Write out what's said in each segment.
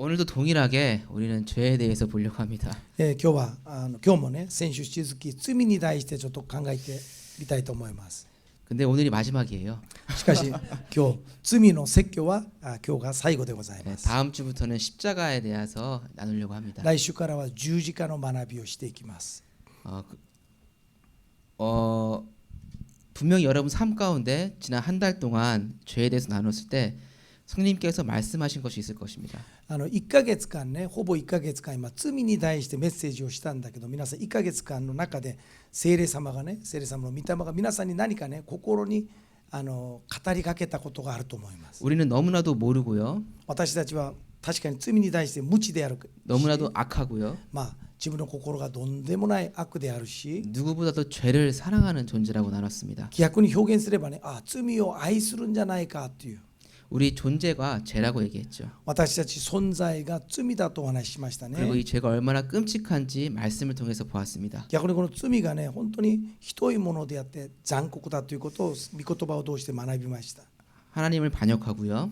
오늘도 동일하게 우리는 죄에 대해서 보려고 합니다. 今日もね先週引き続き罪に対してちょっと考えてみたいと思います。 근데 오늘이 마지막이에요. しかし今日罪の説教は今日が最後でございます。 다음 주부터는 십자가에 대해서 나누려고 합니다. 来週からは十字架の学びをしていきます。 분명히 여러분 삶 가운데 지난 한 달 동안 죄에 대해서 나눴을 때 성령님께서 말씀하신 것이 있을 것입니다. 1ヶ月間ね、ほぼ1ヶ月間今罪に対してメッセージをしたんだけど、皆さん1ヶ月間の中で聖霊様がね、聖霊様の御霊が皆さんに何かね、心に語りかけたことがあると思います。 우리는 너무나도 모르고요. 私たちは確かに罪に対して無知であるし、 너무나도 악하고요. 自分の心がとんでもない悪であるし、 누구보다도 죄를 사랑하는 존재라고 나눴습니다. 逆に表現すればね、罪を愛するんじゃないかという。 우리 존재가 죄라고 얘기했죠. 私たち存在が罪だとお話ししましたね。 그리고 이 죄가 얼마나 끔찍한지 말씀을 통해서 보았습니다. 逆にこの罪がね、本当にひどいものであって残酷だということを御言葉を通して学びました。 하나님을 반역하고요.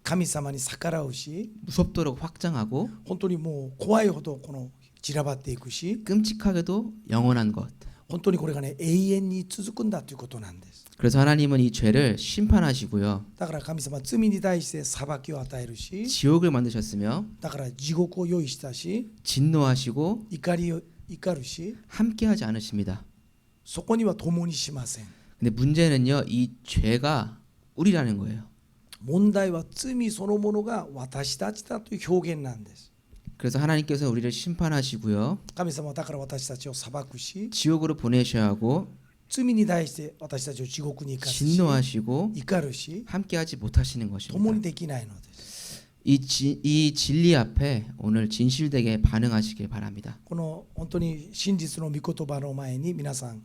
神様に逆らうし、 무섭도록 확장하고 本当にもう怖いほどこの散らばっていくし、 끔찍하게도 영원한 것. 本当にこれがね永遠に続くんだということなんです。 그래서 하나님은 이 죄를 심판하시고요. だから神様は罪に対して裁きを与えるし、 지옥을 만드셨으며 だから地獄を用意したし、 진노하시고 怒るし、 함께하지 않으십니다. そこには共にしません。 근데 문제는요, 이 죄가 우리라는 거예요. 問題は罪そのものが私たちだという表現なんです。 그래서 하나님께서 우리를 심판하시고요. 神様はだから私たちを裁くし、 지옥으로 보내셔야 하고 罪に対して私たちを地獄に行かすし、 진노하시고 怒るし、 함께하지 못하시는 共 것입니다. にできないのです。 이 진리 앞에 오늘 진실되게 반응하시길 바랍니다. この本当に真実の御言葉の前に皆さん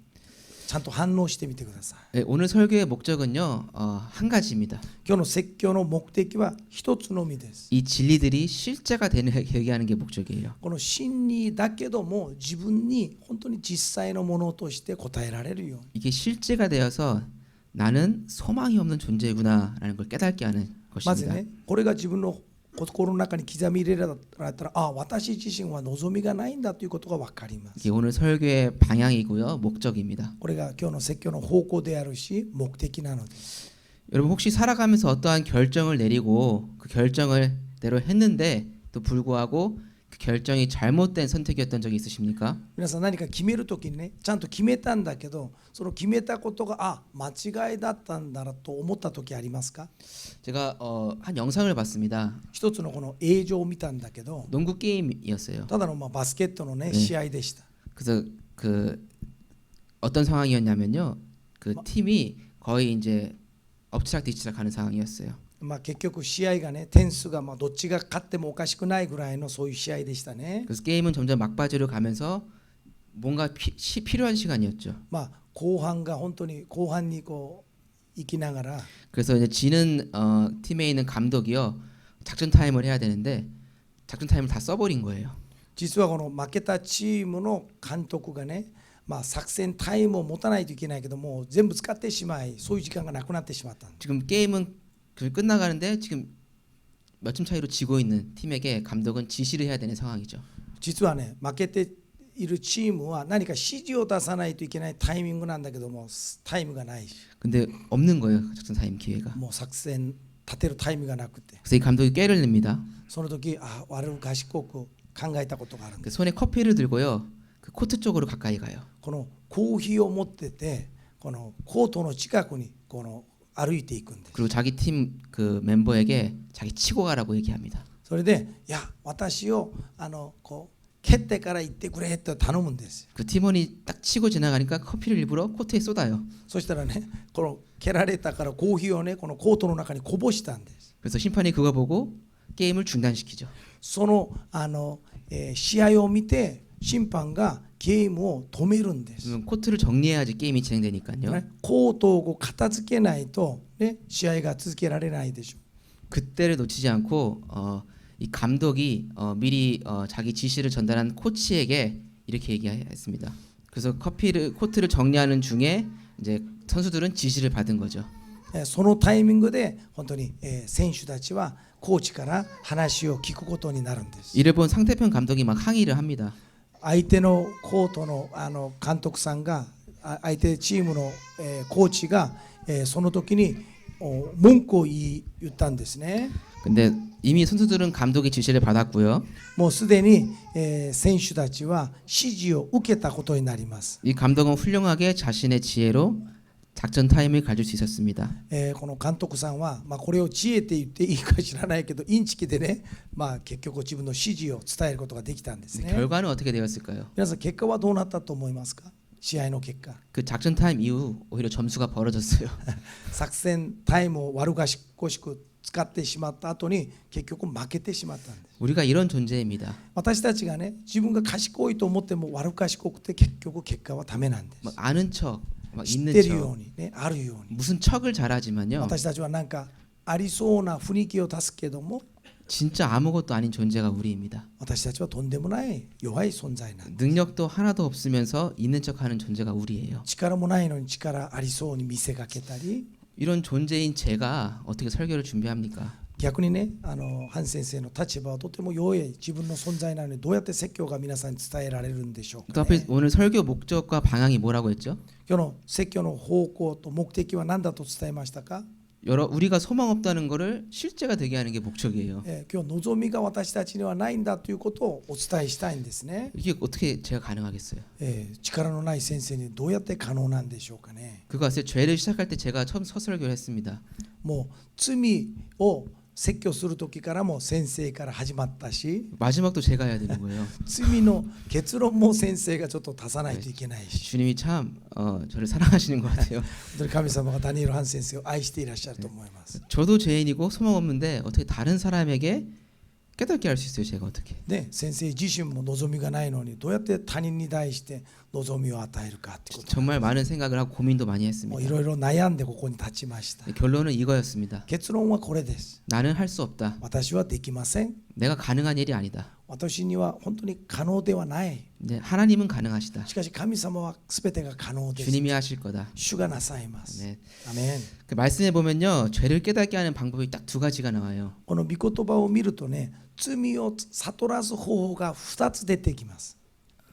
ちゃんと反応してみてください。 네, 오늘 설교의 목적은요, 한 가지입니다. 今日の説教の目的は一つのみです。 이 진리들이 실제가 되는 얘기하는 게 목적이에요. この真理だけども自分に本当に実際のものとして答えられるように。 이게 실제가 되어서 나는 소망이 없는 존재구나라는 걸 깨닫게 하는 まず 것입니다. ね、これが自分の心の中に刻み入れられたら、私自身は望みがないんだということが分かります。 이게 오늘 설교의 방향이고요, 목적입니다. これが今日の説教の方向であるし目的なのです。 여러분 혹시 살아가면서 어떠한 결정을 내리고 그 결정을 대로 했는데 또 불구하고 그 결정이 잘못된 선택이었던 적이 있으십니까? 皆さん何か決めるときにね、ちゃんと決めたんだけど、その決めたことが間違いだったんだなと思ったときありますか？ 제가 한 영상을 봤습니다. 一つのこの映像を見たんだけど、 농구 게임이었어요. ただのバスケットのね試合でした。 그래서 그 어떤 상황이었냐면요, 그 팀이 거의 이제 엎치락뒤치락 하는 상황이었어요. 結局試合がね、点数がどっちが勝ってもおかしくないぐらいのそういう試合でしたね。 그래서 게임은 점점 막바지로 가면서 뭔가 필요한 시간이었죠. 後半が本当に後半にこう行きながら、 그래서 이제 지는 팀에 있는 감독이요, 작전 타임을 해야 되는데 작전 타임을 다 써버린 거예요. 実はこの負けたチームの監督がね、作戦タイムを持たないといけないけども全部使ってしまい、そういう時間がなくなってしまった。 지금 게임은 끝나가는데 지금 몇 점 차이로 지고 있는 팀에게 감독은 지시를 해야 되는 상황이죠. 実はね、負けているチームは何か指示を出さないといけないタイミングなんだけども、タイムがないし、 근데 없는 거예요, 작전 타임 기회가. もう作戦立てるタイムがなくて、 그래서 이 감독이 꾀를 냅니다. その時悪賢く考えたことがあるんです。 손에 커피를 들고요, 그 코트 쪽으로 가까이 가요. このコーヒーを持ってて、このコートの近くにこの歩いていくんです。 그리고 자기 팀 그 멤버에게 자기 치고 가라고 얘기합니다. それで、私をこう蹴ってから行ってくれと頼むんです。 그 팀원이 딱 치고 지나가니까 커피를 일부러 코트에 쏟아요. そしたらね、この蹴られたからコーヒーをね、このコートの中にこぼしたんです。 그래서 심판이 그거 보고 게임을 중단시키죠. その試合を見て審判がゲームを止めるんです。 코트를 정리해야지 게임이 진행되니까요. コートを片付けないとね、試合が続けられないでしょう。 그때를 놓치지 않고 이 감독이 미리 자기 지시를 전달한 코치에게 이렇게 얘기했습니다. 그래서 코트를 정리하는 중에 이제 선수들은 지시를 받은 거죠. そのタイミングで本当に選手たちはコーチから話を聞くことになるんです。 이를 본 상대편 감독이 막 항의를 합니다. 相手のコートの監督さんが相手チームのコーチがその時に文句を言ったんですね。 근데 이미 선수들은 감독의 지시를 받았고요. もうすでに選手たちは指示を受けたことになります。 이 감독은 훌륭하게 자신의 지혜로 작전 타임을 가질 수 있었습니다. この監督さんは、これを知恵って言っていいか知らないけどインチキでね、結局自分の指示を伝えることができたんですね。 결과는 어떻게 되었을까요? 皆さん結果はどうなったと思いますか？試合の結果。 그 작전 타임 이후 오히려 점수가 벌어졌어요. 作戦タイムを悪賢く使ってしまった後に結局負けてしまったんです。 우리가 이런 존재입니다. 私たちがね、自分が賢いと思っても悪賢くて結局結果はダメなんです。 막 아는 척, 막 知っ 있는 てるよ 척, うにね、あるように。 무슨 척을 잘하지만요. 私たちはなんかありそうな雰囲気を出すけども、 진짜 아무것도 아닌 존재가 우리입니다. 私たちはとんでもない弱い存在なんです。 능력도 하나도 없으면서 있는 척하는 존재가 우리예요. 力もないのに力ありそうに見せかけたり、 이런 존재인 제가 어떻게 설교를 준비합니까? 逆にね、ハン先生の立場はとても弱い自分の存在なのにどうやって説教が皆さんに伝えられるんでしょう 또 か、 앞에 ね。 오늘 설교 목적과 방향이 뭐라고 했죠? 今日の説教の方向と目的は何だと伝えましたか？ 우리가 소망 없다는 거를 실제가 되게 하는 게 목적이에요. 今日望みが私たちにはないんだということをお伝えしたいんですね。 이게 어떻게 제가 가능하겠어요? 力のない先生にどうやって可能なんでしょうかね。 그거 아세요? 죄를 시작할 때 제가 처음 서설교를 했습니다. もう罪を説教する時からも先生から始まったし、 마지막도 제가 해야 되는 거예요. 罪の結論も先生がちょっと足さないといけないし、 주님이 참 저를 사랑하시는 것 같아요. 本当に神様がダニエル・ハン先生を愛していらっしゃると思います。 저도 죄인이고 소망 없는데 어떻게 다른 사람에게 깨닫게 할 수 있어요? 제가 어떻게? ね、先生自身も望みがないのにどうやって他人に対して望みを与えるかってこと。 정말 많은 생각을 하고 고민도 많이 もうい 했습니다. ろいろ悩んでここに立ちました。 결론은 이거였습니다. 結論はこれです。 나는 할 수 없다. 私はできません。 내가 가능한 일이 아니다. 私には本当に可能ではない。 네, 하나님은 가능하시다. しかし神様は全てが可能です。 주님이 하실 거다. 主がなさいます。 네. アメン。 그 말씀에 보면요, 죄를 깨닫게 하는 방법이 딱 두 가지가 나와요. この御言葉を見るとね、罪を悟らす方法が2つ出てきます。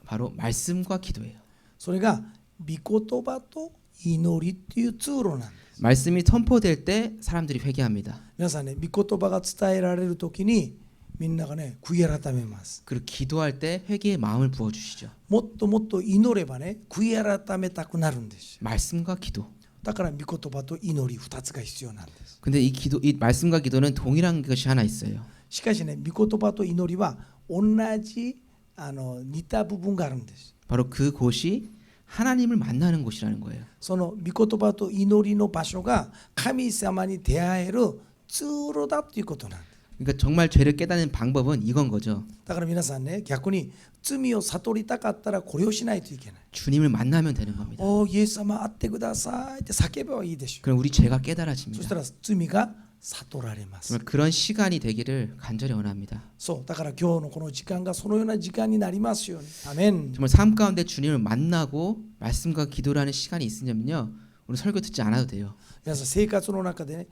바로 말씀과 기도예요. それが御言葉と祈りっていう通路なんです。 말씀이 선포될 때 사람들이 회개합니다. 皆さんね、御言葉が伝えられるときにみんながね、悔い改めます。 그리고 기도할 때 회개의 마음을 부어 주시죠. もっともっと祈ればね、悔い改めたくなるんです。 말씀과 기도. だから御言葉と祈り2つが必要なんです。 근데 이 말씀과 기도는 동일한 것이 하나 있어요. しかしね、御言葉と祈りは同じ似た部分があるんです。 바로 그곳이 하나님을 만나는 곳이라는 거예요. その御言葉と祈りの場所が神様に出会える通路だということなんです。 그러니까 정말 죄를 깨닫는 방법은 이건 거죠. だから皆さんね、逆に罪を悟りたかったらこれをしないといけない。 주님을 만나면 되는 겁니다. おイエス様会ってくださいって叫べばいいでしょ 그럼 우리 죄가 う。そ 깨달아집니다. したら罪が悟られます。 정말 그런 시간이 되기를 간절히 원합니다. そうだから今日のこの時間がそのような時間になりますように。アメン。 정말 삶 가운데 주님을 만나고 말씀과 기도라는 시간이 있으면요, 오늘 설교 듣지 않아도 돼요. 皆さん生活の中でね、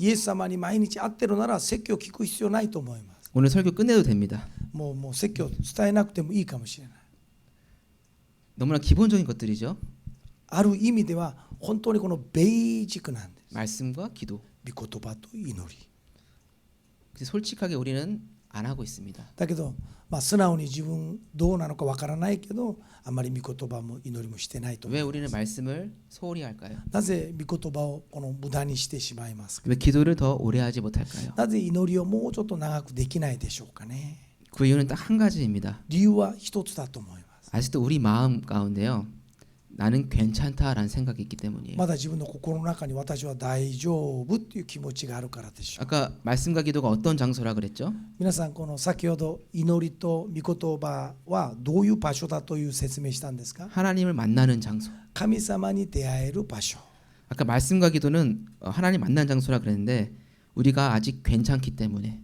イエス様に毎日会ってるなら説教を聞く必要ないと思います。 오늘 설교 끝내도 됩니다. もう説教伝えなくてもいいかもしれない。 너무나 기본적인 것들이죠. ある意味では本当にこのベージックなんです。 말씀과 기도. 御言葉と祈り。 근데 솔직하게 우리는 안 하고 있습니다. だけど、素直に自分どうなのかわからないけど、あまり御言葉も祈りもしてないと思 왜 う。 우리는 말씀을 소홀히 할까요? なぜ御言葉をこの無駄にしてしまいますか？ 왜 기도를 더 오래 하지 못할까요? なぜ祈りをもうちょっと長くできないでしょうかね？ 그 이유는 딱 한 가지입니다. 理由は一つだと思います。 아직도 우리 마음 가운데요, 나는 괜찮다라는 생각이 있기 때문이에요. まだ自分の心の中に私は大丈夫っていう気持ちがあるからでしょう。 아까 말씀과 기도가 어떤 장소라 그랬죠? 皆さんこの先ほど祈りと御言葉はどういう場所だという説明したんですか？ 하나님을 만나는 장소. 神様に出会える場所。 아까 말씀과 기도는 하나님 만나는 장소라 그랬는데 우리가 아직 괜찮기 때문에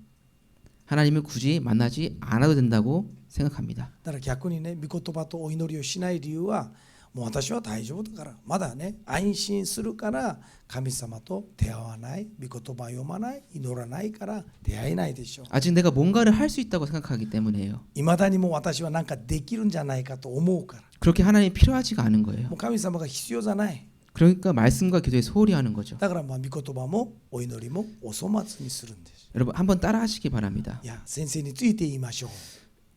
하나님을 굳이 만나지 않아도 된다고 생각합니다. だから逆にね、御言葉とお祈りをしない理由はもう私は大丈夫だからまだね安心するから神様と出会わない、御言葉読まない、祈らないから出会えないでしょう。 아직 내가 뭔가를 할 수 있다고 생각하기 때문에요. いまだにも私は何かできるんじゃないかと思うから 그렇게 하나님이 필요하지가 않은 거예요. もう神様が必要じゃない。 그러니까 말씀과 기도에 소홀히 하는 거죠. だからまあ御言葉もお祈りもお粗末にするんです。 여러분 한번 따라 하시기 바랍니다. いや先生について言いましょ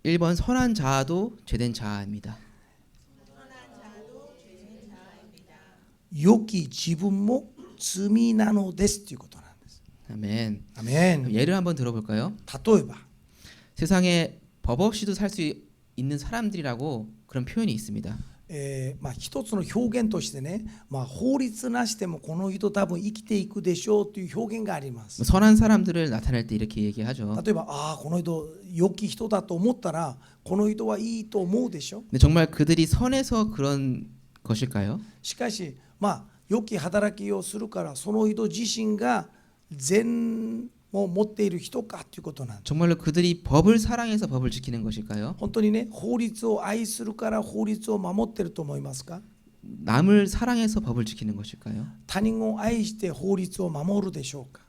う。 1번 선한 자아도 죄된 자아입니다. 良き自分も罪なのですということなんです。 아멘. アメン。 예를 한번 들어볼까요? 例えば 세상에 법 없이도 살 수 있는 사람들이라고 그런 표현이 있습니다. まあ一つの表現としてね、まあ、法律なしでもこの人多分生きていくでしょうという表現があります。 선한 사람들을 나타낼 때 이렇게 얘기하죠. 例えばこの人良き人だと思ったらこの人はいいと思うでしょ。 근데 정말 그들이 선해서 그런 것일까요? しかしまあ良き働きをするからその人自身が善を持っている人かということなんです。 정말로 그들이 법을 사랑해서 법을 지키는 것일까요? 本当にね法律を愛するから法律を守ってると思いますか？ 남을 사랑해서 법을 지키는 것일까요? 他人を愛して法律を守るでしょうか？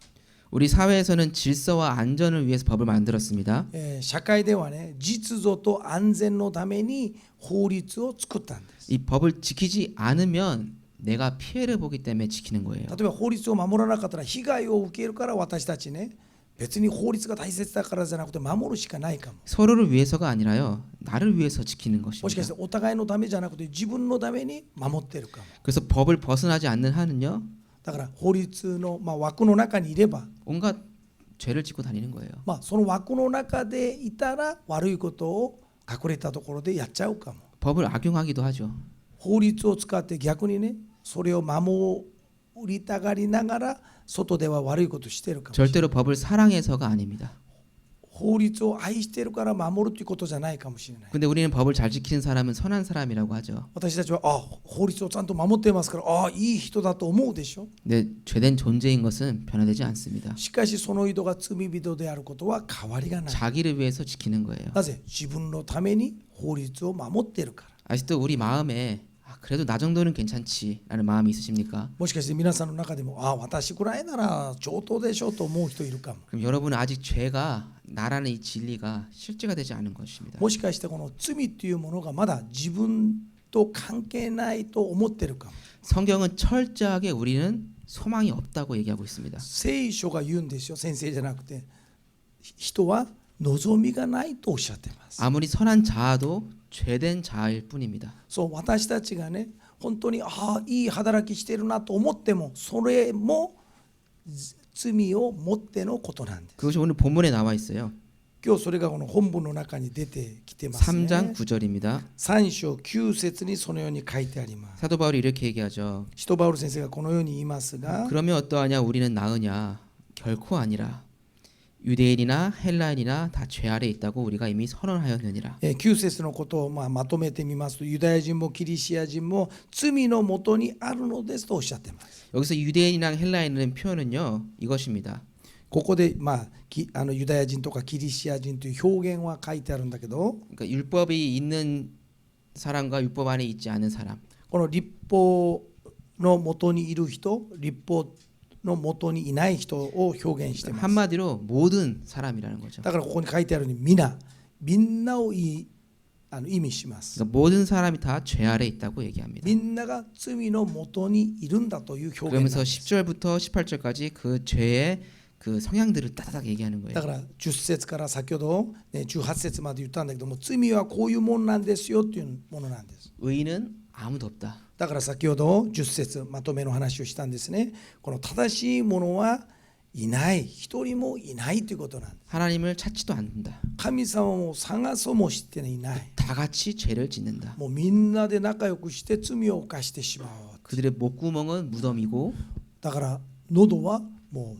우리 사회에서는 질서와 안전을 위해서 법을 만들었습니다. 社会ではね秩序と安全のために法律を作ったんです。 이 법을 지키지 않으면 내가 피해를 보기 때문에 지키는 거예요. 例えば法律を守らなかったら被害を受けるから私たちね別に法律が大切だからじゃなくて守るしかないかも。 서로를 위해서가 아니라요. 나를 위해서 지키는 もしかし 것입니다. てお互いのためじゃなくて自分のために守ってるかも。 그래서 법을 벗어나지 않는 한은요. だから法律の枠の中にいれば 온갖 죄를 짓고 다니는 거예요. その枠の中でいたら悪いことを隠れたところでやっちゃうかも。 법을 악용하기도 하죠. 法律を使って逆にねそれを守りたがりながら外では悪いことしてるかもしれない。 절대로 법을 사랑해서가 아닙니다. 法律を愛してるから守るということじゃないかもしれない。 근데 우리는 법을 잘 지키는 사람은 선한 사람이라고 하죠. 私たちは法律をちゃんと守ってますからいい人だと思うでしょ。 근데 죄된 존재인 것은 변화되지 않습니다. しかしその人が罪人であることは変わりがない。 자기를 위해서 지키는 거예요. なぜ自分のために法律を守っているから。 아직도 우리 마음에 그래도 나 정도는 괜찮지라는 마음이 있으십니까? もしかして皆さんの中でも私くらいなら上等でしょうと思う人いるかも。 그럼 여러분은 아직 죄가 나라는 이 진리가 실제가 되지 않은 것입니다. もしかしてこの罪というものがまだ自分と関係ないと思ってるかも。 성경은 철저하게 우리는 소망이 없다고 얘기하고 있습니다. 聖書が言うんですよ。先生じゃなくて人は望みがないとおっしゃってます。 아무리 선한 자아도 죄된 자아일 뿐입니다. そう私たちがね本当にいい働きしてるなと思ってもそれも罪を持ってのことなんです。 그것이 오늘 본문에 나와 있어요. 今日それがこの本文の中に出てきてますね。 3장 9절입니다. 3章9節にそのように書いてあります。 사도 바울이 이렇게 얘기하죠. 使徒バウル先生がこのように言いますが 그러면 어떠하냐 우리는 나으냐 결코 아니라 유대인이나 헬라인이나 다 죄 아래 있다고 우리가 이미 선언하였느니라. 9節のことをまとめてみますとユダヤ人もキリシア人も罪のもとにあるのですとおっしゃっています。 여기서 유대인이랑 헬라인이라는 표현은요 이것입니다. ここでユダヤ人とかキリシア人という表現は書いてあるんだけど 그러니까 율법이 있는 사람과 율법 안에 있지 않은 사람. この律法のもとにいる人律法のもとにいない人を表現しています。 한마디로 모든 사람이라는 거죠. だからここに書いてあるようにみんなを意味します。 그러니까 모든 사람이 다 죄 아래 있다고 얘기합니다. みんなが罪のもとにいるんだという表現なん 그러면서 です。 10절부터 18절까지 그 죄의 그 성향들을 따다닥 얘기하는 거예요. だから10節から先ほど18節まで言ったんだけども罪はこういうものなんですよというものなんです。 의인은 아무도 없다. だから先ほど10節まとめの話をしたんですね。この正しいものはいない一人もいないということなんです。 하나님을 찾지도 않는다. 神様を探そうもしていない。 다 같이 죄를 짓는다. もうみんなで仲良くして罪を犯してしまう。 그들의 목구멍은 무덤이고 だから喉はもう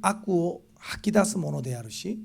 悪を吐き出すものであるし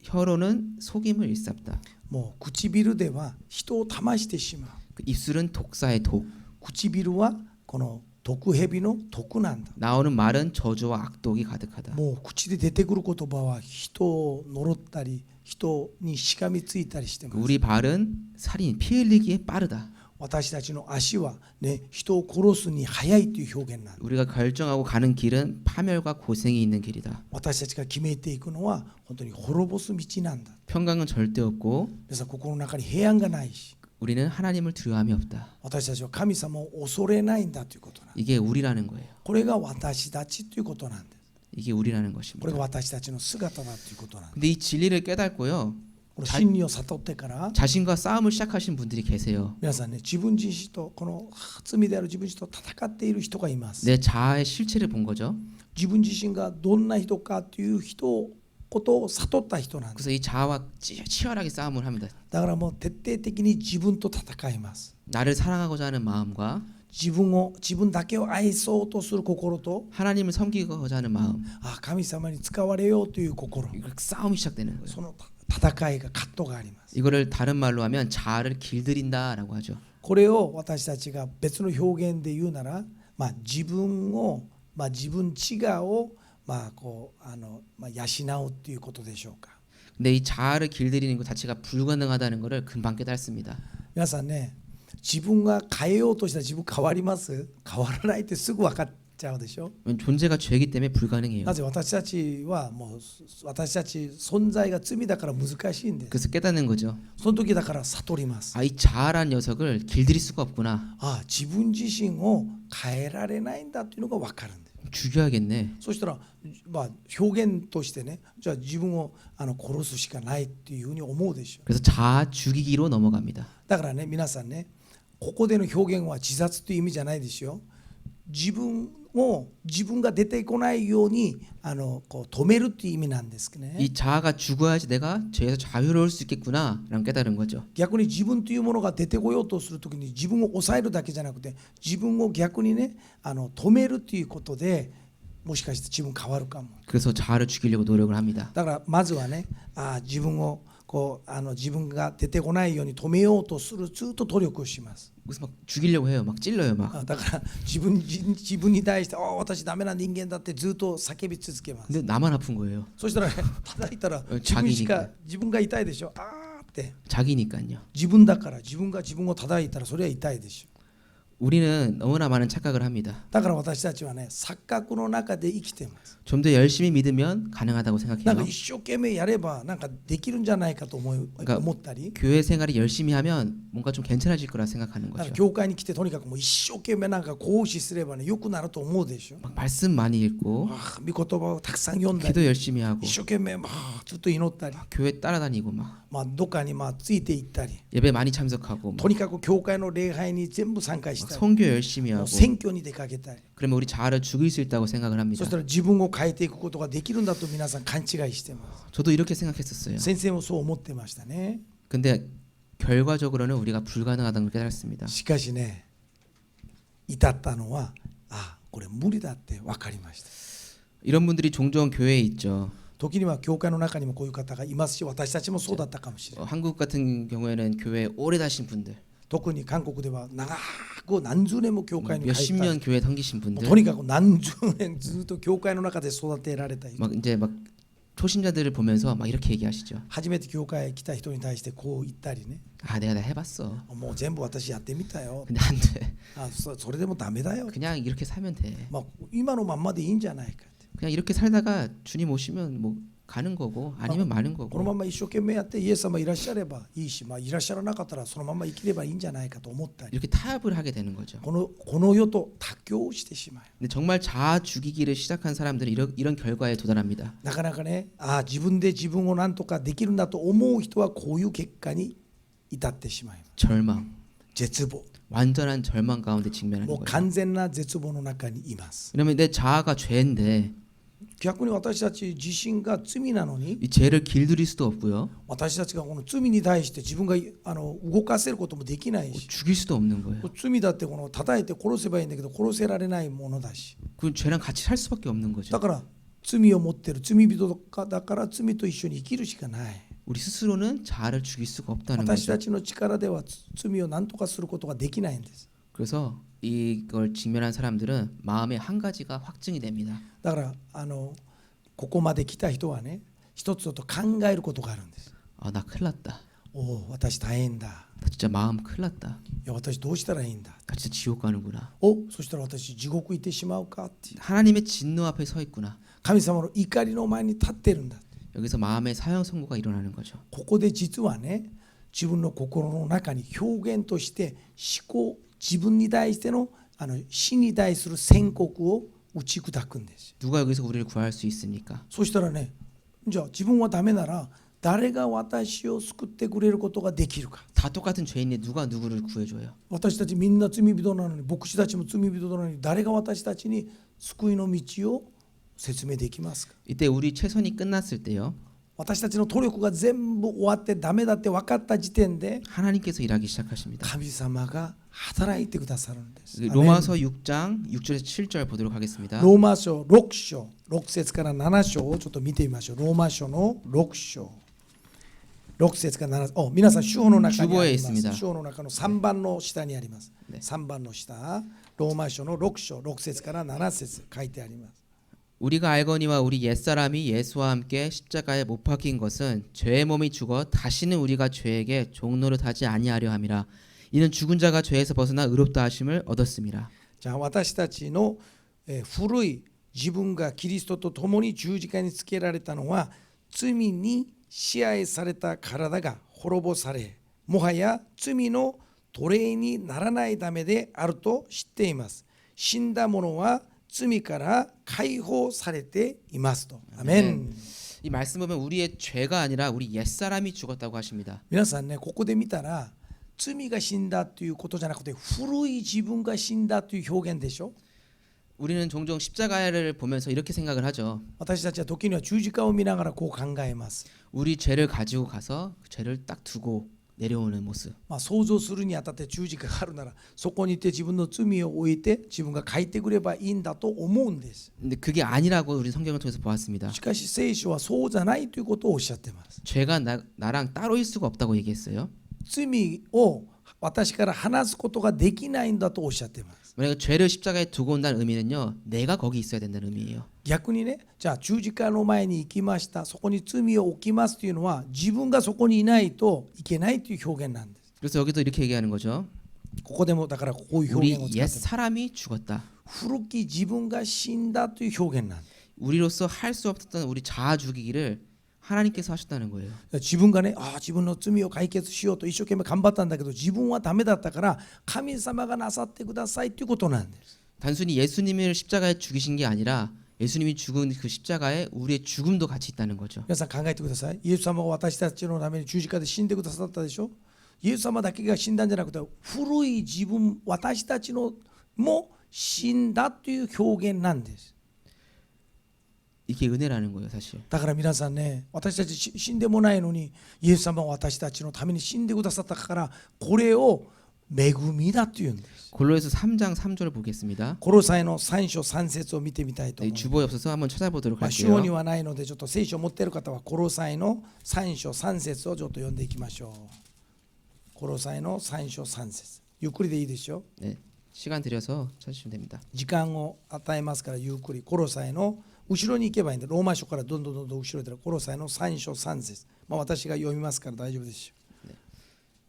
혀로는 속임을 일삼다. もう唇では人を騙してしまう。 그 입술은 독사의 독. 唇はこの毒蛇の毒なんだ。 나오는 말은 저주와 악독이 가득하다. もう口で出てくる言葉は人を呪ったり人にしがみついたりしてます。 우리 발은 살인 피 흘리기에 빠르다. 私たちの足は、ね、人を殺すに早いという表現なんです。 우리가 결정하고 가는 길은 파멸과 고생이 있는 길이다. 私たちが決めていくのは本当に滅ぼす道なんだ。 평강은 절대 없고 皆さん心の中に平安がないし、 우리는 하나님을 두려움이 없다. 私たちは神様を恐れないんだということなんです。 이게 우리라는 거예요. これが私たちということなんです。 이게 우리라는 これ 것입니다. が私たちの姿だということなんです。 근데 이 진리를 깨닫고요. この真理を悟ってから 자신과 싸움을 시작하신 분들이 계세요. 皆さんね、自分自身とこの罪である自分自身と戦っている人がいます。 내 자아의 실체를 본 거죠. 自分自身がどんな人かということを悟った人なんです。 그래서 이 자아와 치열하게 싸움을 합니다. だからもう徹底的に自分と戦います。 나를 사랑하고자 하는 마음과 自分だけを愛そうとする心と、 하나님을 섬기고자 하는 마음, 神様に使われようという心、 이렇게 싸움이 시작되는 거예요. その戦いが葛藤があります。 이거를 다른 말로 하면 자아를 길들인다라고 하죠. これを私たちが別の表現で言うなら、自分自我を養うということでしょうか。 근데 이 자아를 길들이는 것 자체가 불가능하다는 것을 금방 깨닫습니다. 皆さんね、自分が変えようとしたら自分変わります？変わらないってすぐ分かっちゃうでしょ。 존재가 죄이기 때문에 불가능해요. なぜ私たちはもう私たち存在が罪だから難しいんです。 그래서 깨닫는 거죠. その時だから悟ります。 이 자아란 녀석을 길들일 수가 없구나. 自分自身を変えられないんだというのが分かるんです。 죽여야겠네. そしたら表現としてね、じゃあ自分を殺すしかないっていうふうに思うでしょう。 그래서 자아 죽이기로 넘어갑니다. だからね、皆さんね、ここでの表現は自殺という意味じゃないですよ。自分が出てこないようにこう止めるという意味なんですね。 이 자아가 죽어야지 내가 죄에서 자유로울 수 있겠구나라는 깨달은 거죠. 逆に自分というものが出てこようとするときに自分を抑えるだけじゃなくて、自分を逆にね止めるということで、もしかして自分変わるかも。 그래서 자아를 죽이려고 노력을 합니다. だからまずはね、自分を自分が出てこないように止めようとする、ずっと努力をします。 그래서 막 죽이려고 해요. 막 찔러요. 막. だから自分に対して私ダメな人間だってずっと叫び続けます。 근데 나만 아픈 거예요. そしたらね、叩いたら自分が痛いでしょ。って 자기니까요. 自分だから自分が自分を叩いたらそれは痛いでしょ。 우리는 너무나 많은 착각을 합니다. だから私たちはね、錯覚の中で生きています。 좀 더 열심히 믿으면 가능하다고 なんか 생각해요. 一生懸命やればなんかできるんじゃないかと思ったり、 교회 생활을 열심히 하면 뭔가 좀 괜찮아질 거라 생각하는 なんか 거죠. 教会に来てとにかくもう一生懸命なんか講師すればね、良くなると思うでしょ。 막 말씀 많이 읽고 御言葉をたくさん読んだり、 기도 열심히 하고 一生懸命ずっと祈ったり、 교회 따라다니고 막 どっかについていったり、 예배 많이 참석하고 막 とにかく教会の礼拝に全部参加したり、 선교 열심히 もう 하고 選挙に出かけたり、 그러면 우리 자아를 죽일 수 있다고 생각을 そ 합니다. したら自分を変えていくことができるんだと皆さん勘違いしてます。 저도 이렇게 생각했었어요. 先生もそう思ってましたね。 근데 결과적으로는 우리가 불가능하다는 걸 깨달았습니다. しかしね、至ったのはこれ無理だって分かりました。 이런 분들이 종종 교회에 있죠. 時には教会の中にもこういう方がいますし、私たちもそうだったかもしれない。 한국 같은 경우에는 교회에 오래 다신 분들, 特に韓国では長く何十年も教会に 몇십 通った 년 교회 섬기신 もう 분들, とにかく何十年ずっと教会の中で育てられた人、 막 이제 막 초심자들을 보면서 막 이렇게 얘기하시죠. 初めて教会へ来た人に対してこう言ったりね、 내가 다 해봤어. もう全部私やってみたよ。 근데 안 돼. それでもダメだよ。 그냥 이렇게 살면 돼. 今のまんまでいいんじゃないかって。 그냥 이렇게 살다가 주님 오시면 뭐 가는 거고 아니면 마는 この 거고. まま一生懸命やってイエス様いらっしゃればいいし、いらっしゃらなかったらそのまま生きればいいんじゃないかと思ったり、 이렇게 타협을 하게 되는 거죠. この世と妥協してしまう。 근데 정말 자아 죽이기를 시작한 사람들은 이런 결과에 도달합니다. なかなかね、自分で自分を何とかできるんだと思う人はこういう結果に至ってしまいます。 절망, 絶望、 완전한 절망 가운데 직면하는 もう 거예요. 完全な絶望の中にいます。 왜냐면 내 자아가 죄인데 逆に私たち自身が罪なのに、 이 죄를 길들일 수도 없고요. 私たちがこの罪に対して自分が動かせることもできないし、 죽일 수도 없는 거예요. 罪だって叩いて殺せばいいんだけど殺せられないものだし、 그 죄랑 같이 살 수밖에 없는 거죠. だから罪を持ってる罪人だから罪と一緒に生きるしかない。 우리 스스로는 자아를 죽일 수가 없다는 私 거죠. たちの力では罪を何とかすることができないんです。 그래서 이걸 직면한 사람들은 마음에 한 가지가 확증이 됩니다. だからここまで来た人はね、一つと考えることがあるんです。 나 큰일 났다. 私大変だ。나 진짜 마음 큰일 났다. いや私どうしたらいいんだ。 나 진짜 지옥 가는구나. そしたら私地獄行ってしまうかっていう。 하나님의 진노 앞에 서 있구나. 神様の怒りの前に立ってるんだ。 여기서 마음의 사형 선고가 일어나는 거죠. ここで実はね、自分の心の中に表現として思考、自分に対しての死に対する宣告を打ち砕くんです。 누가 여기서 우리를 구할 수 있습니까? そしたらね、じゃあ自分はダメなら誰が私を救ってくれることができるか。 다 똑같은 죄인데 누가 누구를 구해줘요? 私たちみんな罪人なのに、牧師たちも罪人なのに、誰が私たちに救いの道を説明できますか。 이때 우리 최선이 끝났을 때요. 私たちの努力が全部終わってダメだって分かった時点で 하나님께서 일하기 시작하십니다. 神様が働いてくださるんです。 로마서 6장 6절에서 7절 보도록 하겠습니다. ローマ書6章6節から7章をちょっと見てみましょう。ローマ書の6章6節から7節、皆さん主法の中にあります。主法の中の3番の下にあります。3番の下、ローマ書の6章6節から7節書いてあります。 우리가 알거니와 우리 옛사람이 예수와 함께 십자가에 못 박힌 것은 죄의 몸이 죽어 다시는 우리가 죄에게 종노릇하지 아니하려 함이라. 이는 죽은 자가 죄에서 벗어나 의롭다 하심을 얻었습니다. じゃあ私たちの古い自分がキリストと共に十字架につけられたのは罪に支配された体が滅ぼされ、もはや罪の奴隷にならないためであると知っています。死んだ者は罪から解放されていますと。アメン。 이 말씀 보면 우리의 죄가 아니라 우리 옛사람이 죽었다고 하십니다. 皆さんね、ここで見たら罪が死んだということじゃなくて古い自分が死んだという表現でしょ。 우리는 종종 십자가를 보면서 이렇게 생각을 하죠. 私たちは時には十字架を見ながらこう考えます。 우리 죄를 가지고 가서 그 죄를 딱 두고 내려오는 모습. 想像するにあたって十字架があるならそこにいて自分の罪を置いて自分が帰ってくればいいんだと思うんです。 근데 그게 아니라고 우리 성경을 통해서 보았습니다. しかし聖書はそうじゃないということをおっしゃっています。 죄가 나랑 따로일 수가 없다고 얘기했어요. 罪を私から離すことができないんだとおっしゃっています。 만약에 죄를 십자가에 두고 온다는 의미는요, 내가 거기 있어야 된다는 의미예요. 逆にね、じゃあ十字架の前に行きました、そこに罪を置きますというのは自分がそこにいないといけないという表現なんです。 그래서 여기도 이렇게 얘기하는 거죠. ここでもだからこういう 우리 表現を使 옛 ってます。 사람이 죽었다. 古き自分が死んだという表現なんです。 우리로서 할 수 없었던 우리 자아 죽이기를 하나님께서 하셨다는 거예요. 自分がね、自分の罪を解決しようと一生懸命頑張ったんだけど自分はダメだったから神様がなさってくださいということなんです。 단순히 예수님을 십자가에 죽이신 게 아니라 예수님이 죽은 그 십자가에 우리의 죽음도 같이 있다는 거죠. 皆さん考えてください。イエス様が私たちのために十字架で死んでくださったでしょ。イエス様だけが死んだんじゃなくて古い自分、私たちのも死んだという表現なんです。 이게 은혜라는 거예요, 사실. だから皆さんね、私たち死んでもないのにイエス様は私たちのために死んでくださったからこれを恵みだというんです。 골로새서 3장 3절을 보겠습니다. コロサイの3章3節を見てみたいと思います。 주보에 없어서 한번 찾아보도록 主語に 할게요. はないのでちょっと聖書を持っている方はコロサイの3章3節をちょっと読んでいきましょう。コロサイの3章3節、ゆっくりでいいでしょ。 네, 시간 들여서 찾으시면 됩니다. 時間を与えますからゆっくり。コロサイの後ろに行けばいいんで、ローマ書からどんどん後ろでコロサイの3章3節、私が読みますから大丈夫ですよ。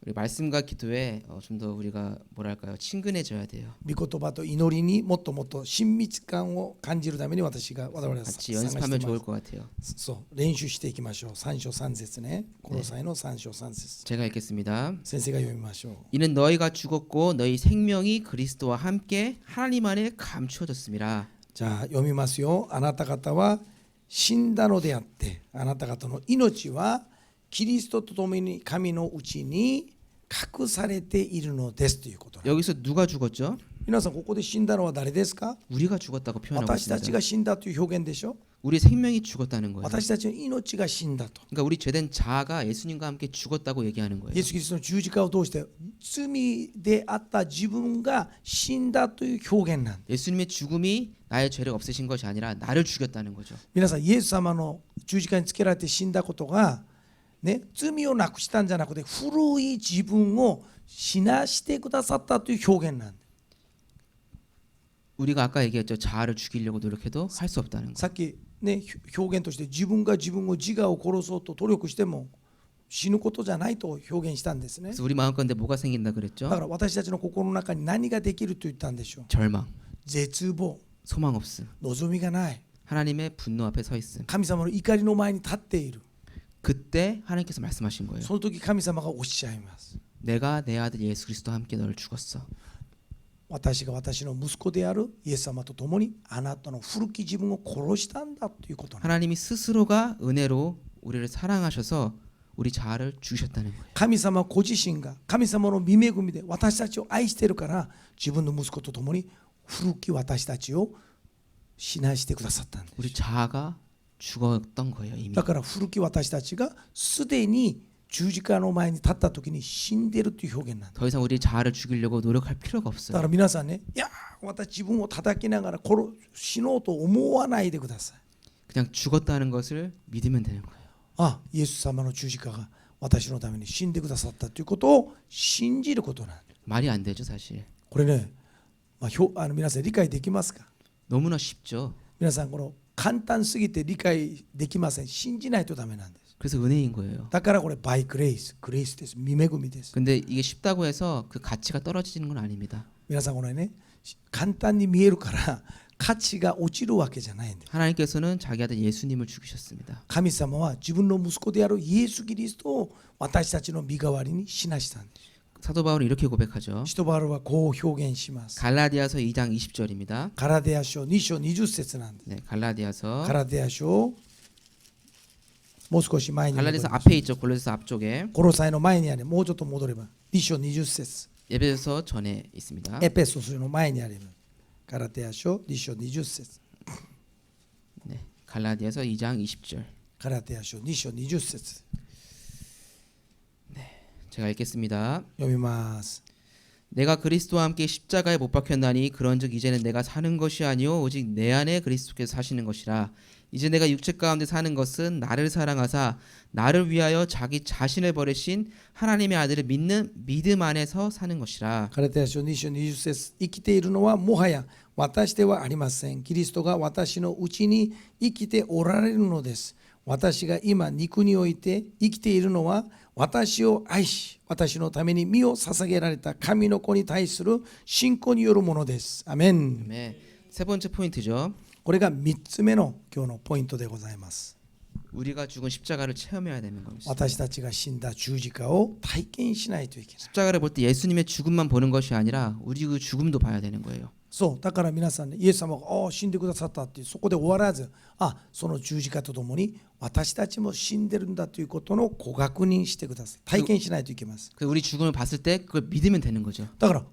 우리 말씀과 기도에 좀 더 우리가 뭐랄까요, 친근해져야 돼요. 御言葉と祈りにもっともっと親密感を感じるために我々が 같이 연습하면 좋을 것 같아요. そう練習していきましょう。3章3節ね。コロサイの3章3節、 제가 읽겠습니다. 先生が読みましょう。 이는 너희가 죽었고 너희 생명이 그리스도와 함께 하나님 안에 감추어졌습니다. じゃあ読みますよ。あなた方は死んだのであってあなた方の命はキリストと共に神のうちに隠されているのですということなんです。 여기서 누가 죽었죠? 皆さんここで死んだのは誰ですか。 우리가 죽었다고 표현하고 私たち 있습니다. が死んだという表現でしょ。 우리 생명이 죽었다는 거예요. 私たちの命が死んだと。 그러니까 우리 죄된 자아가 예수님과 함께 죽었다고 얘기하는 거예요. イエス・キリストの十字架を通して罪であった自分が死んだという表現なんです。 예수님의 죽음이 나의 죄를 없애신 것이 아니라 나를 죽였다는 거죠. 皆さんイエス様の十字架につけられて死んだことがね、罪をなくしたんじゃなくて古い自分を死なしてくださったという表現なんです。 우리가 아까 얘기했죠. 자아를 죽이려고 노력해도 할 수 없다는 거. さっきね表現として自分が自分を自我を殺そうと努力しても死ぬことじゃないと表現したんですね。 그래서 우리 마음 가운데 뭐가 생긴다 だ 그랬죠? から私たちの心の中に何ができると言ったんでしょう。 절망, 絶望、 소망 없음, 望みがない、 하나님의 분노 앞에 서 있음. 神様の怒りの前に立っている。 그때 하나님께서 말씀하신 거예요. その時神様がおっしゃいます。 내가 내 아들 예수 그리스도와 함께 너를 죽었어. 私が私の息子であるイエス様と共にあなたの古き自分を殺したんだということなんです。 하나님이 스스로가 은혜로 우리를 사랑하셔서 우리 자아를 죽이셨다는 거예요. 神様ご自身が神様の御恵みで私たちを愛しているから自分の息子と共に古き私たちを死なしてくださったんです。 우리 자아가 죽었던 거예요 이미. だから古き私たちがすでに十字架の前に立った時に死んでいるという表現なんです。 더 이상 우리 자아를 죽이려고 노력할 필요가 だ 없어요. から皆さんね、いや私自分を叩きながら死のうと思わないでください。 그냥 죽었다는 것을 믿으면 되는 거예요. あ、イエス様の十字架が私のために死んでくださったということを信じることなんです。 말이 안 되죠 사실. これね、皆さん理解できますか？ 너무나 쉽죠. 皆さんこの簡単すぎて理解できません。信じないとダメなんです。 그래서 은혜인 거예요. だからこれバイグレイス、グレイスです。御恵みです。 근데 이게 쉽다고 해서 그 가치가 떨어지는 건 아닙니다. 皆さんこれね、簡単に見えるから価値が落ちるわけじゃないんです。 하나님께서는 자기 아들 예수님을 죽이셨습니다. 神様は自分の息子であるイエス・キリストを私たちの身代わりに死なしたんです。 사도 바울은 이렇게 고백하죠. 使徒バルはこう表現します。 갈라디아서 2장 20절입니다. ガラテヤ書2章20節なんです。 네, 갈라디아서 ガラテヤ書もう少し前に戻り 갈라디아서 ます。 앞에 있죠. 골로새서 앞쪽에 コロサイの前にあり、もうちょっと戻れば2章20節 에베소 전에 있습니다. エペソスの前にあります。ガラテヤ書2章20節 네, 갈라디아서 2장 20절. ガラテヤ書2章20節 제가 읽겠습니다. 読みます。 내가 그리스도와 함께 십자가에 못 박혔나니 그런즉 이제는 내가 사는 것이 아니요 오직 내 안에 그리스도께서 사시는 것이라. 이제 내가 육체 가운데 사는 것은 나를 사랑하사 나를 위하여 자기 자신을 버리신 하나님의 아들을 믿는 믿음 안에서 사는 것이라. ガラテヤ書2章20節生きているのはもはや私ではありません。キリストが私のうちに生きておられるのです。私が今肉において生きているのは私を愛し私のために身を捧げられた神の子に対する信仰によるものです。アメン。 네, 세 번째 포인트죠. これが3つ目の今日のポイントでございます。 우리가 죽은 십자가를 체험해야 되는 겁니다. 私たちが死んだ十字架を体験しないといけない。 십자가를 볼 때 예수님의 죽음만 보는 것이 아니라 우리 그 죽음도 봐야 되는 거예요. そうだから皆さんね、イエス様が死んでくださったってそこで終わらず、その十字架とともに私たちも死んでるんだということのご確認してください。体験しないといけます。 그 우리 죽음을 봤을 때 그걸 믿으면 되는 거죠. だから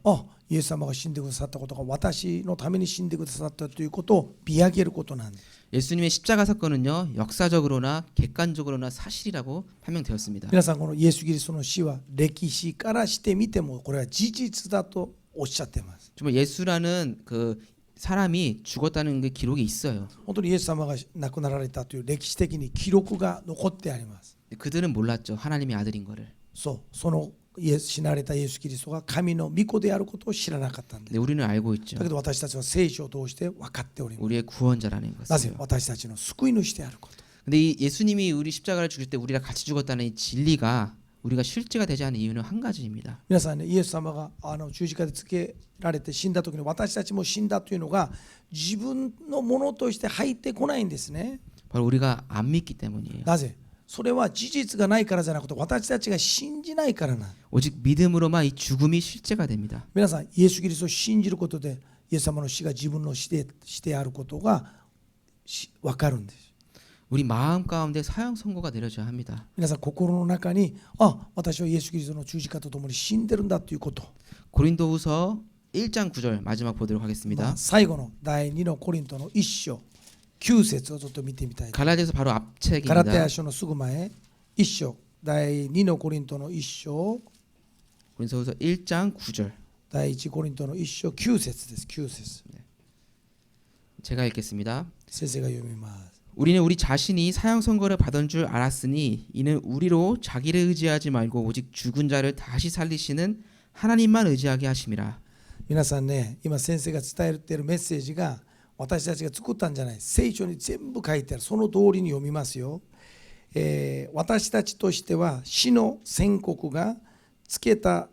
イエス様が死んでくださったことが私のために死んでくださったということを見上げることなんです。 예수님의 십자가 사건은요 역사적으로나 객관적으로나 사실이라고 판명되었습니다. 皆さんこのイエス・キリストの死は歴史からしてみてもこれは事実だとおっしゃっています。 정말 예수라는 그 사람이 죽었다는 그 기록이 있어요. 本当にイエス様が亡くなられたという歴史的に記録が残ってあります。 그들은 몰랐죠. 하나님의 아들인 거를. その死なれたイエス・キリストが神の御子であることを知らなかったんです。 근데 우리는 알고 있죠. だけど私たちは聖書を通して分かっております。 우리의 구원자라는 なぜ 것을요. 私たちの救い主であること。 근데 이 예수님이 우리 십자가를 죽일 때 우리랑 같이 죽었다는 이 진리가 우리가 실제가 되지 않는 이유는 한 가지입니다. 皆さんね、イエス様が十字架でつけられて死んだ時に私たちも死んだというのが自分のものとして入ってこないんですね。 바로 우리가 안 믿기 때문이에요. なぜそれは事実がないからじゃなくて私たちが信じないからな。 오직 믿음으로만 이 죽음이 실제가 됩니다. 皆さんイエス・キリストを信じることでイエス様の死が自分の死であることが分かるんです。 우리 마음 가운데 사형 선고가 내려져야 합니다. 皆さん心の中に私はイエス・キリストの十字架とともに死んでるんだということ。 고린도후서 1장 9절 마지막 보도록 하겠습니다. 最後の第2のコリントの1章9節をちょっと見てみたい。 갈라디아서 바로 ガラテ 앞책입니다. ヤ書のすぐ前1章第2のコリントの1章 고린도후서 1장 9절. 第1コリントの1章9節です。9節 제가 읽겠습니다. 先生が読みます。 우리는 우리 자신이 사형 선고를 받은 줄 알았으니 이는 우리로 자기를 의지하지 말고 오직 죽은 자를 다시 살리시는 하나님만 의지하게 하심이라. 皆さんね、今先生が伝えているメッセージが私たちが作ったんじゃない。聖書に全部書いてある。その通りに読みますよ。私たちとしては死の宣告がつけた、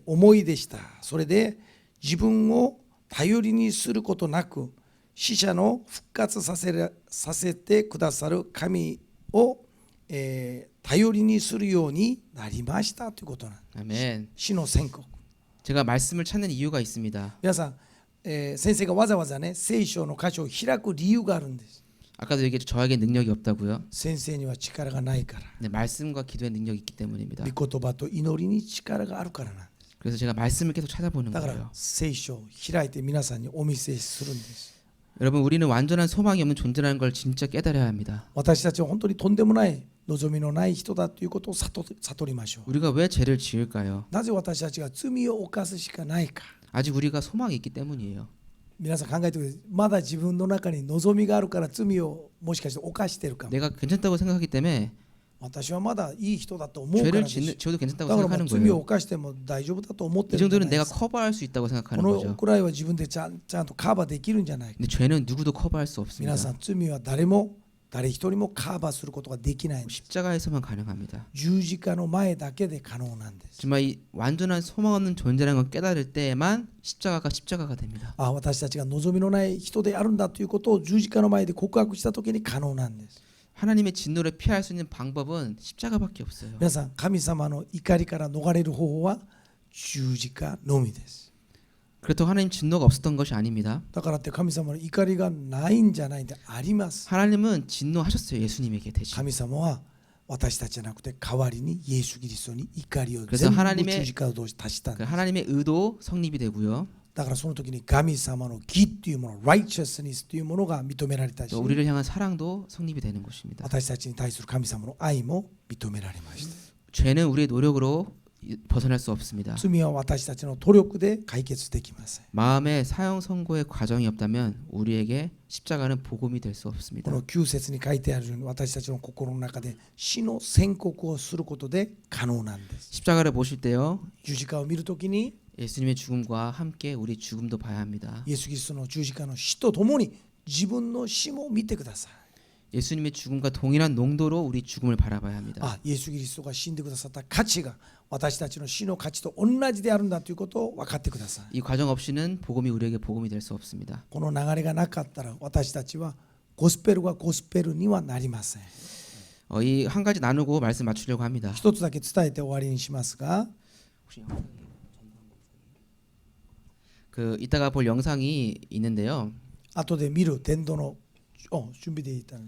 思いでした。それで自分を頼りにすることなく死者の復活させてくださる神を、頼りにするようになりましたということなんです。 아멘. 死の宣告。 제가 말씀을 찾는 이유가 있습니다. 皆さん、先生がわざわざね聖書の箇所を開く理由があるんです。 아까도 얘기했죠. 저에게 능력이 없다고요. 先生には力がないから。 네, 말씀과 기도에 능력이 있기 때문입니다. 御言葉と祈りに力があるからなんです。 그래서 제가 말씀을 계속 찾아보는 だから 거예요. 聖書を開いて皆さんにお見せするんです。 여러분, 우리는 완전한 소망이 없는 존재라는 걸 진짜 깨달아야 합니다. 私たちは本当にとんでもない望みのない人だということを悟りましょう。 우리가 왜 죄를 지을까요? なぜ私たちが罪を犯すしかないか。 아직 우리가 소망이 있기 때문이에요. 皆さん考えてください。まだ自分の中に望みがあるから罪をもしかして犯しているかも。 내가 괜찮다고 생각하기 때문에 私はまだいい人だと思うから 죄를 です。 지어도 괜찮다고 だからも 생각하는 う罪を 거예요. 犯しても大丈夫だと思っ 이 てるんじゃな 정도는 いで 내가 すか。 커버할 수 있다고 こ 생각하는 の 거죠. くらいは自分でちゃんとカバーできるんじゃないか。 근데 죄는 누구도 커버할 수 없습니다. 皆さん罪は誰一人もカバーすることができないんです。 십자가에서만 가능합니다. 十字架の前だけで可能なんです。 정말 이 완전한 소망 없는 존재라는 걸 깨달을 때에만 십자가가 됩니다. 私たちが望みのない人であるんだということを十字架の前で告白したときに可能なんです。 하나님의 진노를 피할 수 있는 방법은 십자가밖에 없어요. 皆さん、神様の怒りから逃れる方法は十字架のみです。 그렇다고 하나님 진노가 없었던 것이 아닙니다. だからって神様の怒りがないんじゃないんであります。 하나님은 진노하셨어요. 예수님에게 대신. 神様は私たちじゃなくて代わりにイエス・キリストに怒りを 그래서 全部 하나님의 十字架を通して足したん 그 です。 하나님의 의도 성립이 되고요. だからその時に神様の義というもの、righteousnessというものが認められたし、 또 우리를 향한 사랑도 성립이 되는 것입니다. 私たちに対する神様の愛も認められました。 죄는 우리의 노력으로 벗어날 수 없습니다. 罪は私たちの努力で解決できません。 마음의 사형 선고의 과정이 없다면 우리에게 십자가는 복음이 될 수 こ 없습니다. の9節に書いてあるように私たちの心の中で死の宣告をすることで可能なんです。 십자가를 보실 때요. 十字架を見るときに 예수님의 죽음과 함께 우리 죽음도 봐야 합니다. イエス・キリストの十字架の死とともに自分の死も見てください。 예수님의 죽음과 동일한 농도로 우리 죽음을 바라봐야 합니다. イエス・キリストが死んでくださった価値が私たちの死の価値と同じであるんだということを分かってください。 이 과정 없이는 복음이 우리에게 복음이 될 수 없습니다. この流れがなかったら私たちはゴスペルがゴスペルにはなりません。 이 한 가지 나누고 말씀 맞추려고 합니다. 一つだけ伝えて終わりにしますが、 그 이따가 볼 영상이 있는데요. 後で見る伝道の準備でいたの。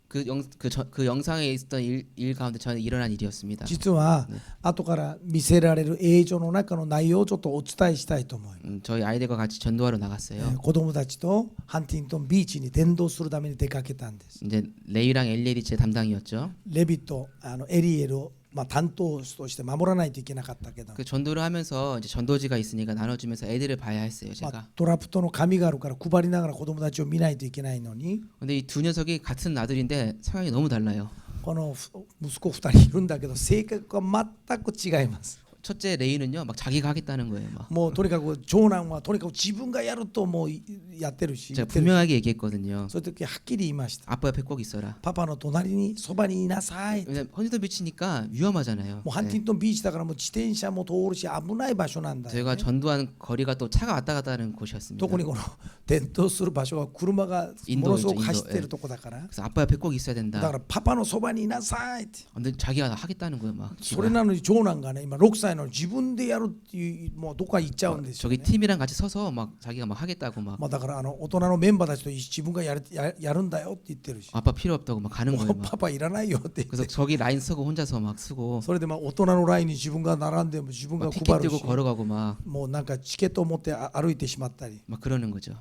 그 영상에 있었던 일 가운데 저는 일어난 일이었습니다. 実は後から見せられる映像の中の内容をちょっとお伝えしたいと思います。 저희 아이들과 같이 전도하러 나갔어요. 子供たちとハンティントンビーチに伝道するために出かけたんです。 이제 레이랑 엘리엘이 제 담당이었죠. レビとエリエルを担当として守らないといけなかったけど、 그 전도를 하면서 이제 전도지가 있으니까 나눠주면서 애들을 봐야 했어요. 제가. トラプトの紙があるから配りながら子供たちを見ないといけないのに、 근데 이 두 녀석이 같은 아들인데 성향이 너무 달라요. この息子2人いるんだけど性格が全く違います。 첫째 레이는요, 막 자기가 하겠다는 거예요. 막. もうとにかく長男はとにかく自分がやるともうやってるし、 제가 분명하게 얘기했거든요. そういう時はっきり言いました。 아빠 옆에 꼭 있어라. パパの隣にそばにいなさい。 왜냐면 헌신도 비치니까 위험하잖아요. もうハンティントンビーチだからもう自転車も通るし危ない場所なんだよ、 저희가 ね。 전도하는 거리가 또 차가 왔다 갔다 하는 곳이었습니다. 特にこの伝統する場所は車がものすごく走ってるとこだから。 그래서 아빠 옆에 꼭 있어야 だ 된다. からパパのそばにいなさいって。 근데 자기가 하겠다는 거예요, 막. それなのに長男がね今6歳なのに自分でやるっていうもうどこか行っちゃうんですよ、 저기 ね。 팀이랑 같이 서서 막 자기가 막 하겠다고 막 だから大人のメンバーたちと自分がやるんだよって言ってるし、 아빠 필요 없다고 막 가는 も 거예요. う 막. パパいらないよって言っ 그래서 て。 저기 라인 쓰고 혼자서 막 쓰고 それで大人のラインに自分が並んでも自分が 막 配 티켓 る 들고 し、 걸어가고 막 もうなんかチケットを持って歩いてしまったり、 막 그러는 거죠.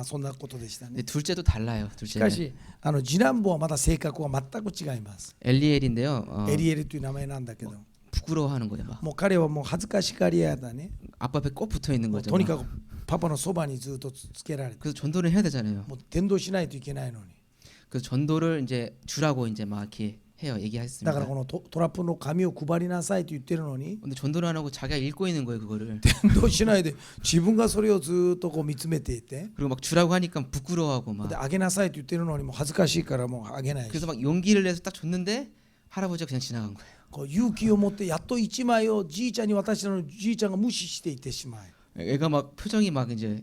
そんなことでしたね。 근데 둘째도 달라요. しか 둘째는 し次男坊はまだ性格は全く違います。 엘리엘인데요. エリエルという名前なんだけど、 부끄러워하는 거예요. 막 もう彼はもう恥ずかしがり屋だね。 아빠 앞에 꼭 붙어 있는 もう 거죠. とに 막. かくパパのそばにずっとつけられて、 그래서 전도를 해야 되잖아요. もう伝道しないといけないのに、 그래서 전도를 이제 주라고 이제 막 이렇게 해요. だから 얘기했습니다. このトラップの紙を配りなさいと言ってるのに 근데 전도를 안 하고 자기가 읽고 있는 거예요, 그거를. 伝道しないで自分がそれをずっとこう見つめていて 그리고 막 주라고 하니까 부끄러워하고 막. であげなさいと言ってるのにもう恥ずかしいからもうあげないし 그래서 막 용기를 내서 딱 줬는데 할아버지가 그냥 지나간 거예요. こう勇気を持ってやっと1枚をじいちゃんに渡したのにじいちゃんが無視していってしまい 애가 막 표정이 막 이제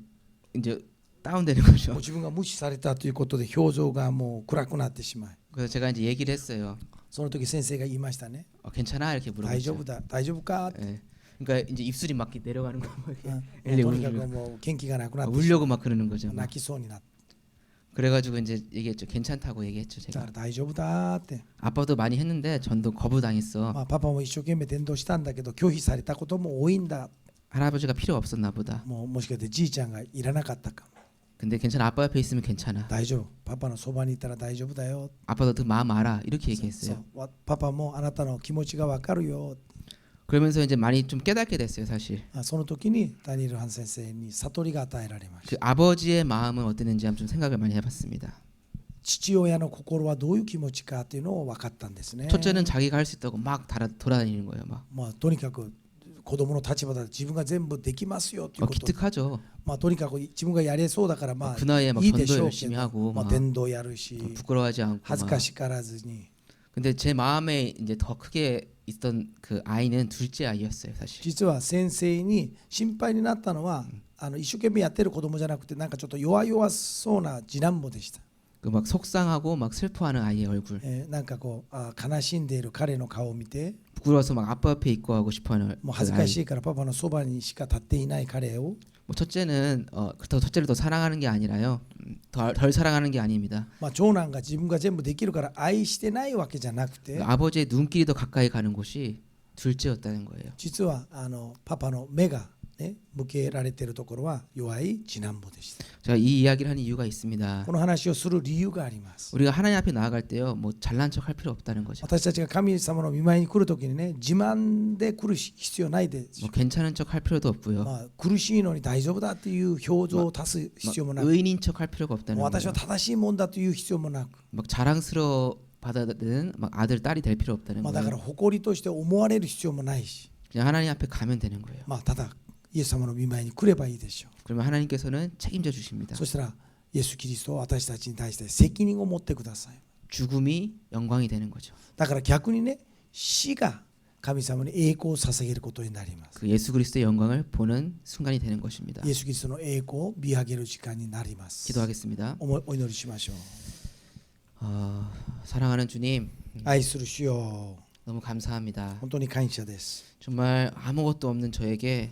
다운되는 거죠. もう自分が無視されたということで表情がもう暗くなってしまい 그래서 제가 이제 얘기를 했어요. その時先生が言いましたね 괜찮아 이렇게 大丈 물어봤죠. 夫だ大丈夫かって 예. 그러니까 이제 입술이 막 이렇게 내려가는 거. もう 엘리 とにかく 울고 もう元気がなくなってしま 울려고 막 그러는 거죠. う 막. 泣きそうになって 그래가지고 이제 얘기했죠. 괜찮다고 얘기했죠. だか 제가. ら大丈夫だって 아빠도 많이 했는데 전도 거부당했어. まあパパも一生懸命伝道したんだけど拒否されたことも多いんだ 할아버지가 필요 없었나 보다. もしかしてじいちゃんがいらなかったかも 근데 괜찮아. 아빠 옆에 있으면 괜찮아. 大丈夫パパのそばにいたら大丈夫だよ 아빠도 그 마음 알아. 이렇게 そ 얘기했어요. うパパもあなたの気持ちがわかるよ 그러면서 이제 많이 좀 깨닫게 됐어요, 사실. その時にダニエル・ハン先生に悟りが与えられまし 그 た 아버지의 마음은 어땠는지 한번 좀 생각을 많이 해봤습니다. 父親の心はどういう気持ちかというのを分かったんですね 첫째는 자기가 할 수 있다고 막 돌아다니는 거예요, 막. まあとにかく子供の立場だと自分が全部できますよということ 기특하죠. まあとにかく自分がやれそうだからまあ 그 나이에 막 いいで 전도 しょうけ 열심히 ど 하고 まあ 막 伝道やるし 부끄러워하지 않고 恥ず 막. かしからずに 근데 제 마음에 이제 더 크게 있던 그 아이는 둘째 아이였어요, 사실. 実は先生に心配になったのは一生懸命やってる子供じゃなくてなんかちょっと弱々そうな次男坊でした 그 막 속상하고 막 슬퍼하는 아이의 얼굴. なんかこう悲しんでいる彼の顔を見て 부끄러워서 막 아빠 옆에 있고 하고 싶어하는 もう 그 恥ずか 아이. しいからパパのそばにしか立っていない彼を 뭐 첫째는 그렇다고 첫째를 더 사랑하는 게 아니라요. 덜 사랑하는 게 아닙니다. まあ長男が自分が全部できるから愛してないわけじゃなくて 아버지의 눈길이 더 가까이 가는 곳이 둘째였다는 거예요. 実はパパの目がね向けられているところは弱い次男坊でした 제가 이 이야기를 하는 이유가 있습니다. この話をする理由があります 우리가 하나님 앞에 나아갈 때요, 뭐 잘난 척 할 필요 없다는 거죠. 私たちが神様の御前に来るときにね自慢で来る必要ないでしょ 뭐 괜찮은 척 할 필요도 없고요. まあ苦しいのに大丈夫だっていう表情を足す必要もなく 의인인 척 할 필요가 없다는 私は 거예요. 正しいもんだという必要もなく 막 자랑스러워 받아들이는 막 아들 딸이 될 필요 없다는 まあだから 거예요. 誇りとして思われる必要もないし 그냥 하나님 앞에 가면 되는 거예요. まあただイエス様の御前に来ればいいでしょ 그러면 하나님께서는 책임져 う 주십니다. そしたらイエス・キリストは私たちに対して責任を持ってください 죽음이 영광이 되는 거죠. だから逆にね死が神様に栄光を捧げることになります 그 예수 그리스도의 영광을 보는 순간이 되는 것입니다. イエス・キリストの栄光を見上げる時間になります 기도하겠습니다. お祈りしましょう 사랑하는 주님, 愛する主よ 너무 감사합니다. 本当に感謝です 정말 아무것도 없는 저에게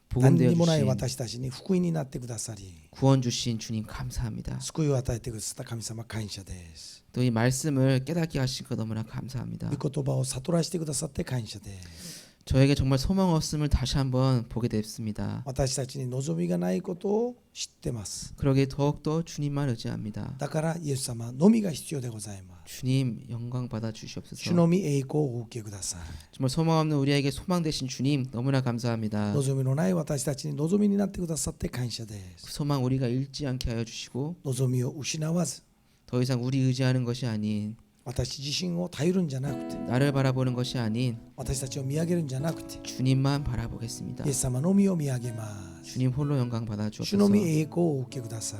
何 복음되어 にもない 주신 私たちに福音になってくださり 구원 주신 주님 감사합니다. 救いを与えてくださった神様感謝です 또 이 말씀을 깨닫게 하신 것 너무나 감사합니다. 御言葉を悟らせてくださって感謝です 저에게 정말 소망 없음을 다시 한번 보게 됐습니다. 私たちに望みがないことを知ってます 그러기에 더욱더 주님만 의지합니다. だからイエス様のみが必要でございます 주님 영광 받아 主 주시옵소서. のみ栄光をお受けください 정말 소망 없는 우리에게 소망 되신 주님 너무나 감사합니다. 望みのない私たちに望みになってくださって感謝で 그 す 소망 우리가 잃지 않게 하여 주시고 望みを失わず 더 이상 우리 의지하는 것이 아닌 私自身を頼るんじゃなくて 나를 바라보는 것이 아닌 私たちを見上げるんじゃなくて 주님만 바라보겠습니다. イエス様のみを見上げます 주님 홀로 영광 받아 主の 주옵소서. み栄光をお受けください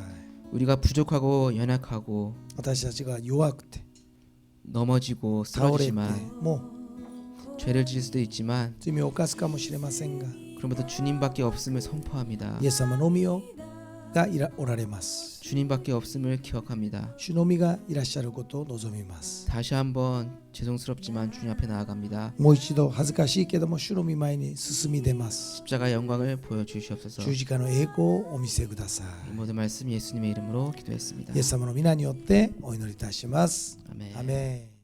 우리가 부족하고 연약하고 私たちが弱くて 넘어지고 倒れて 쓰러지지만 も 죄를 지을 수도 있지만 罪を犯すかもしれませんが 그럼에도 주님밖에 없음을 선포합니다. イエス様のみがおられます 주님밖에 없음을 기억합니다. 主のみがいらっしゃることを望みます 다시 한번 죄송스럽지만 주님 앞에 나아갑니다. もう一度恥ずかしいけども主の御前に進み出ます 십자가 영광을 보여주시옵소서. 十字架の栄光をお見せくださ이 모든 말씀 예수님의 이름으로 기도했습니다. いイエス様の皆によってお祈りいたします 아멘. アメン